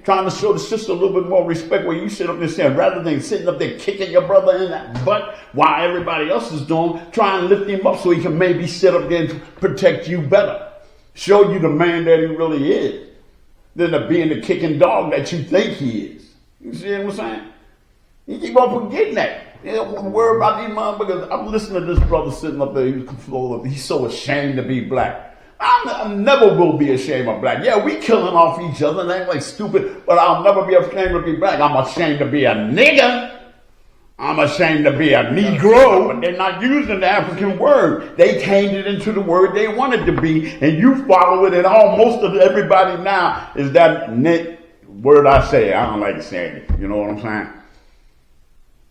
trying to show the sister a little bit more respect where you sit up there saying, rather than sitting up there kicking your brother in that butt while everybody else is doing, try and lift him up so he can maybe sit up there and protect you better. Show you the man that he really is, than to being the kicking dog that you think he is. You see what I'm saying? You keep on forgetting that. You don't worry about these motherfuckers. I'm listening to this brother sitting up there. He's so ashamed to be black. I never will be ashamed of black. Yeah, we killing off each other and act like stupid, but I'll never be ashamed to be black. I'm ashamed to be a nigger. I'm ashamed to be a Negro. But they're not using the African word. They changed it into the word they wanted to be, and you follow it, and almost of everybody now is that word I say. I don't like saying it. You know what I'm saying?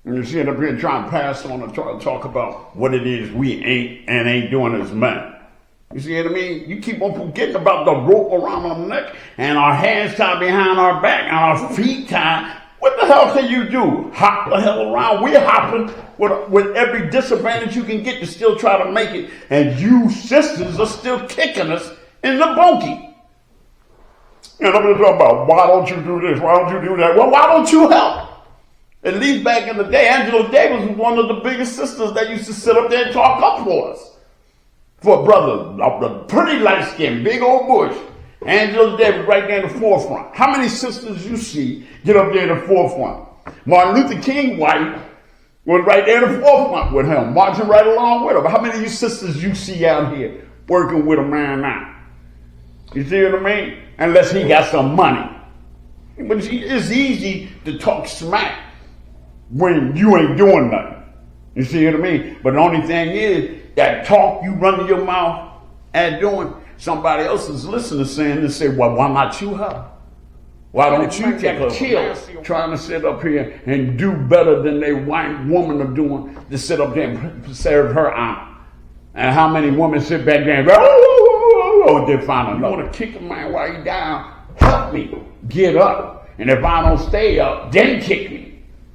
And you see it up here trying to pass on and try to talk about what it is we ain't doing as men. You see what I mean? You keep on forgetting about the rope around our neck and our hands tied behind our back and our feet tied. What the hell can you do? Hop the hell around. We're hopping with every disadvantage you can get to still try to make it. And you sisters are still kicking us in the bunkie. And I'm going to talk about, why don't you do this? Why don't you do that? Well, why don't you help? At least back in the day, Angela Davis was one of the biggest sisters that used to sit up there and talk up for us. For a brother, a pretty light skin, big old bush. Angela Davis right there in the forefront. How many sisters you see get up there in the forefront? Martin Luther King's wife was right there in the forefront with him, marching right along with him. How many of you sisters you see out here working with a man now? You see what I mean? Unless he got some money. But it's easy to talk smack when you ain't doing nothing. You see what I mean? But the only thing is, that talk you run your mouth and doing, somebody else is listening saying and say, well, why not you her? Why don't you take a chill trying to sit up here and do better than they white woman are doing to sit up there and serve her honor? And how many women sit back there and go, oh, they find another. You want to kick a man while you down? Help me get up. And if I don't stay up, then kick me.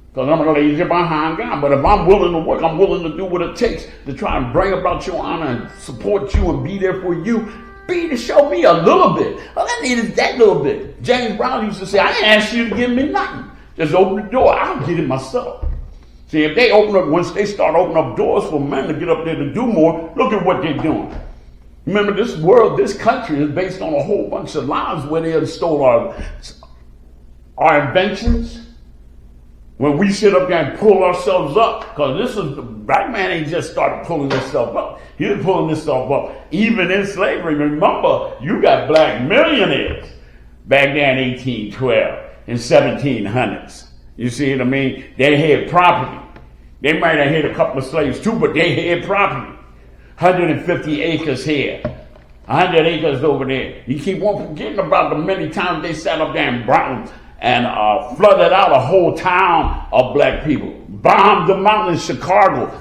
Because I'm going to leave you behind God. But if I'm willing to work, I'm willing to do what it takes to try and bring about your honor and support you and be there for you. Be to show me a little bit. All I need is that little bit. James Brown used to say, I ain't asked you to give me nothing. Just open the door. I'll get it myself. See, if they open up, once they start opening up doors for men to get up there to do more, look at what they're doing. Remember, this world, this country is based on a whole bunch of lies where they have stole our inventions. When we sit up there and pull ourselves up, because this is, the black man ain't just started pulling himself up. He was pulling himself up. Even in slavery, remember, you got black millionaires back there in 1812 and 1700s. You see what I mean? They had property. They might have had a couple of slaves too, but they had property. 150 acres here. 100 acres over there. You keep on forgetting about the many times they sat up there and flooded out a whole town of black people. Bombed them out in Chicago.